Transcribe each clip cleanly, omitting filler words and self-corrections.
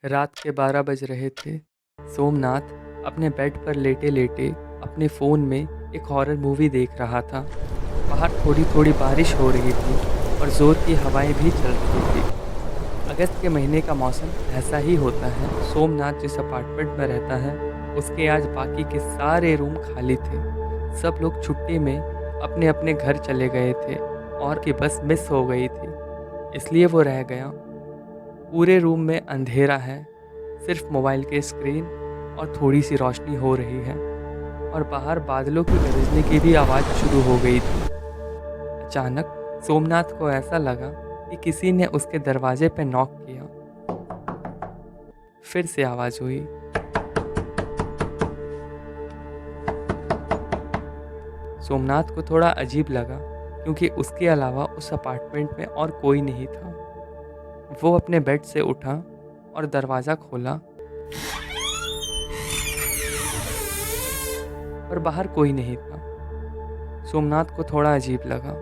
रात के 12 बज रहे थे। सोमनाथ अपने बेड पर लेटे-लेटे अपने फ़ोन में एक हॉरर मूवी देख रहा था। बाहर थोड़ी-थोड़ी बारिश हो रही थी और ज़ोर की हवाएं भी चल रही थी। अगस्त के महीने का मौसम ऐसा ही होता है। सोमनाथ जिस अपार्टमेंट में रहता है, उसके आज बाकी के सारे रूम खाली थे। सब लोग छुट्टी में अपने-अपने घर चले गए थे और की बस मिस हो गई थी, इसलिए वो रह गया। पूरे रूम में अंधेरा है, सिर्फ मोबाइल की स्क्रीन और थोड़ी सी रोशनी हो रही है और बाहर बादलों की गरजने की भी आवाज़ शुरू हो गई थी। अचानक सोमनाथ को ऐसा लगा कि किसी ने उसके दरवाजे पर नॉक किया। फिर से आवाज़ हुई। सोमनाथ को थोड़ा अजीब लगा क्योंकि उसके अलावा उस अपार्टमेंट में और कोई नहीं था। वो अपने बेड से उठा और दरवाज़ा खोला, पर बाहर कोई नहीं था। सोमनाथ को थोड़ा अजीब लगा,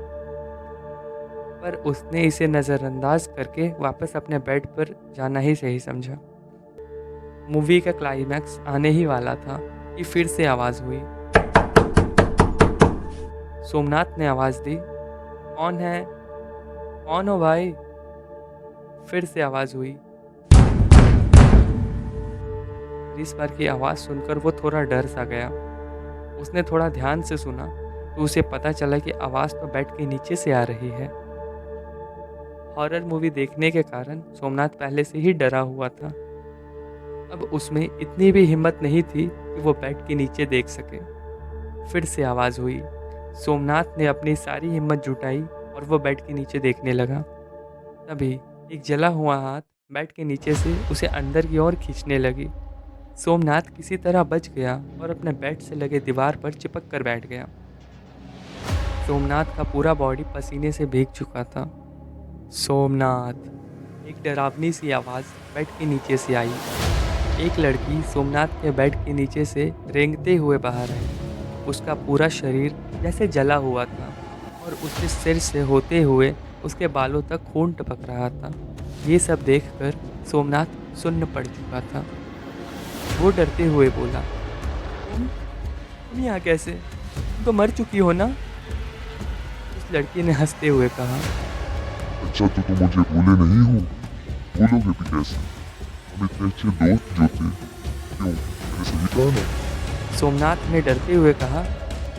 पर उसने इसे नज़रअंदाज करके वापस अपने बेड पर जाना ही सही समझा। मूवी का क्लाइमैक्स आने ही वाला था कि फिर से आवाज़ हुई। सोमनाथ ने आवाज़ दी, कौन है? कौन हो भाई? फिर से आवाज़ हुई। इस बार की आवाज़ सुनकर वो थोड़ा डर सा गया। उसने थोड़ा ध्यान से सुना तो उसे पता चला कि आवाज़ तो बेड के नीचे से आ रही है। हॉरर मूवी देखने के कारण सोमनाथ पहले से ही डरा हुआ था। अब उसमें इतनी भी हिम्मत नहीं थी कि वो बेड के नीचे देख सके। फिर से आवाज़ हुई। सोमनाथ ने अपनी सारी हिम्मत जुटाई और वो बेड के नीचे देखने लगा। तभी एक जला हुआ हाथ बेड के नीचे से उसे अंदर की ओर खींचने लगी। सोमनाथ किसी तरह बच गया और अपने बेड से लगे दीवार पर चिपक कर बैठ गया। सोमनाथ का पूरा बॉडी पसीने से भीग चुका था। सोमनाथ, एक डरावनी सी आवाज़ बेड के नीचे से आई। एक लड़की सोमनाथ के बेड के नीचे से रेंगते हुए बाहर आई। उसका पूरा शरीर जैसे जला हुआ था और उसके सिर से होते हुए उसके बालों तक खून टपक रहा था। ये सब देखकर सोमनाथ सुन्न पड़ चुका था। वो डरते हुए बोला, तुम यहाँ कैसे? तुम तो मर चुकी हो ना? उस लड़की ने हंसते हुए कहा, अच्छा तो तुम मुझे भूले नहीं हो? भूलोगे भी कैसे? हम इतने अच्छे दोस्त जो थे। क्यों, मैंने सही कहा ना? सोमनाथ ने डरते हुए कहा,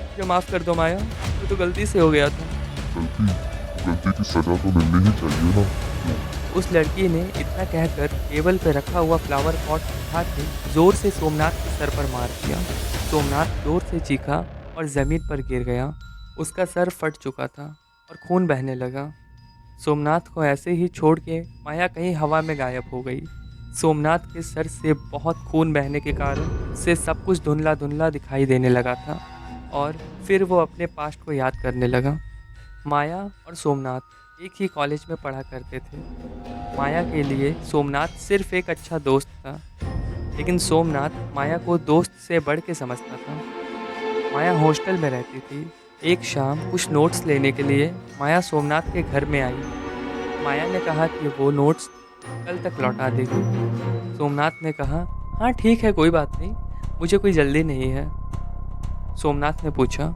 मुझे माफ़ कर दो माया, वो तो गलती से हो गया था। गलती गलती की सजा तो मिलनी ही चाहिए ना। क्यों? उस लड़की ने इतना कहकर टेबल पर रखा हुआ फ्लावर पॉट उठा के जोर से सोमनाथ के सर पर मार दिया। सोमनाथ जोर से चीखा और ज़मीन पर गिर गया। उसका सर फट चुका था और खून बहने लगा। सोमनाथ को ऐसे ही छोड़ के माया कहीं हवा में गायब हो गई। सोमनाथ के सर से बहुत खून बहने के कारण उसे सब कुछ धुंधला-धुंधला दिखाई देने लगा था और फिर वो अपने पास्ट को याद करने लगा। माया और सोमनाथ एक ही कॉलेज में पढ़ा करते थे। माया के लिए सोमनाथ सिर्फ एक अच्छा दोस्त था, लेकिन सोमनाथ माया को दोस्त से बढ़ के समझता था। माया हॉस्टल में रहती थी। एक शाम कुछ नोट्स लेने के लिए माया सोमनाथ के घर में आई। माया ने कहा कि वो नोट्स कल तक लौटा देगी। सोमनाथ ने कहा, हाँ ठीक है, कोई बात नहीं, मुझे कोई जल्दी नहीं है। सोमनाथ ने पूछा,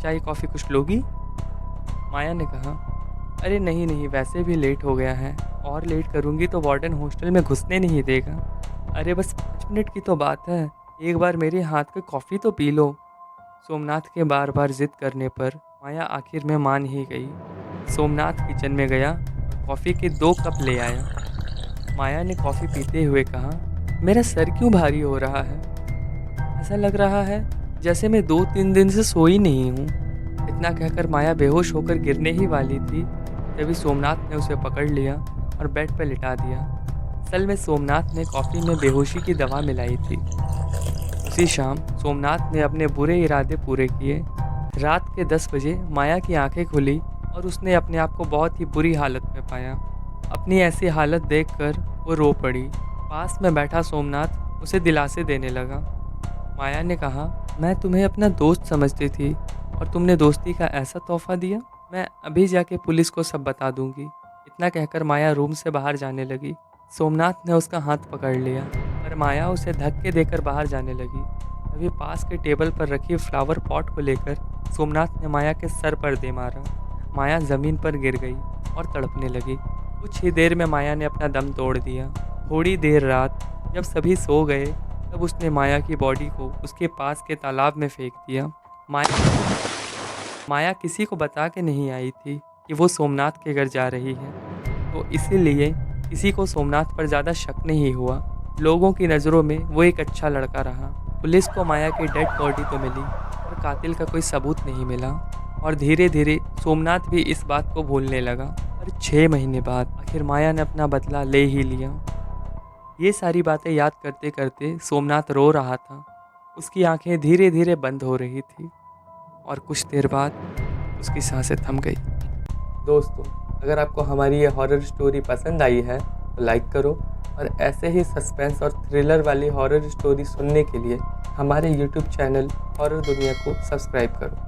चाय कॉफ़ी कुछ लोगी? माया ने कहा, अरे नहीं नहीं, वैसे भी लेट हो गया है और लेट करूँगी तो वार्डन हॉस्टल में घुसने नहीं देगा। अरे बस 5 मिनट की तो बात है, एक बार मेरे हाथ की कॉफ़ी तो पी लो। सोमनाथ के बार बार जिद करने पर माया आखिर में मान ही गई। सोमनाथ किचन में गया और कॉफ़ी के 2 कप ले आया। माया ने कॉफ़ी पीते हुए कहा, मेरा सर क्यों भारी हो रहा है? ऐसा लग रहा है जैसे मैं 2-3 दिन से सोई नहीं हूँ। इतना कहकर माया बेहोश होकर गिरने ही वाली थी, तभी सोमनाथ ने उसे पकड़ लिया और बेड पर लिटा दिया। असल में सोमनाथ ने कॉफ़ी में बेहोशी की दवा मिलाई थी। उसी शाम सोमनाथ ने अपने बुरे इरादे पूरे किए। रात के 10 बजे माया की आंखें खुली और उसने अपने आप को बहुत ही बुरी हालत में पाया। अपनी ऐसी हालत देखकर वो रो पड़ी। पास में बैठा सोमनाथ उसे दिलासे देने लगा। माया ने कहा, मैं तुम्हें अपना दोस्त समझती थी और तुमने दोस्ती का ऐसा तोहफा दिया। मैं अभी जाके पुलिस को सब बता दूंगी। इतना कहकर माया रूम से बाहर जाने लगी। सोमनाथ ने उसका हाथ पकड़ लिया, पर माया उसे धक्के देकर बाहर जाने लगी। तभी पास के टेबल पर रखी फ्लावर पॉट को लेकर सोमनाथ ने माया के सर पर दे मारा। माया ज़मीन पर गिर गई और तड़पने लगी। कुछ ही देर में माया ने अपना दम तोड़ दिया। थोड़ी देर रात जब सभी सो गए, तब उसने माया की बॉडी को उसके पास के तालाब में फेंक दिया। माया किसी को बता के नहीं आई थी कि वो सोमनाथ के घर जा रही है, तो इसीलिए किसी को सोमनाथ पर ज़्यादा शक नहीं हुआ। लोगों की नज़रों में वो एक अच्छा लड़का रहा। पुलिस को माया की डेड बॉडी तो मिली, पर कातिल का कोई सबूत नहीं मिला। और धीरे धीरे सोमनाथ भी इस बात को भूलने लगा। पर 6 महीने बाद आखिर माया ने अपना बदला ले ही लिया। ये सारी बातें याद करते करते सोमनाथ रो रहा था। उसकी आंखें धीरे धीरे बंद हो रही थी और कुछ देर बाद उसकी सांसें थम गई। दोस्तों, अगर आपको हमारी ये हॉरर स्टोरी पसंद आई है तो लाइक करो, और ऐसे ही सस्पेंस और थ्रिलर वाली हॉरर स्टोरी सुनने के लिए हमारे YouTube चैनल हॉरर दुनिया को सब्सक्राइब करो।